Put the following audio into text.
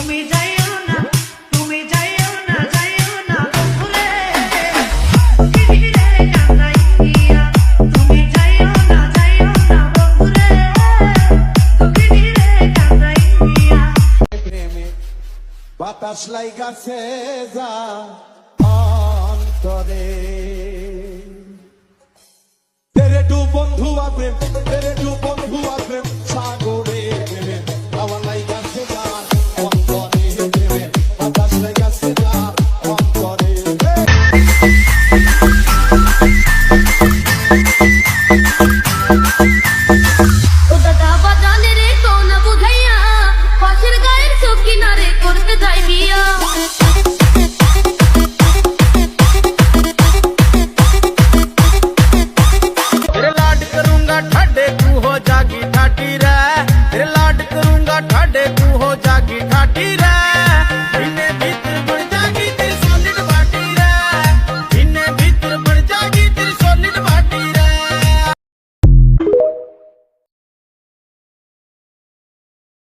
তুমি যাইও না, তুমি যাইও না, যাইও না বন্ধুরে কিরে কান্দাইয়া। তুমি যাইও না, যাইও না বন্ধুরে কিরে কান্দাইয়া। প্রেমে বাতাস লাইগাছে যা অন্তরে তেরে টু বন্ধু প্রেম, তেরে টু বন্ধু প্রেম সাগরে প্রেমে আমার লাইগাছে যা অন্তরে প্রেমে বাতাস লাইগাছে যা অন্তরে। ও দাদা বাজানে রে কোন বুঝাইয়া পাশের গায়ের চোখ কিনারে করতে যাই বিয়া। तेरे लाड करूंगा ठाडे तू हो जागी ठाटी रे, तेरे लाड करूंगा ठाडे तू हो जागी ठाटी रे।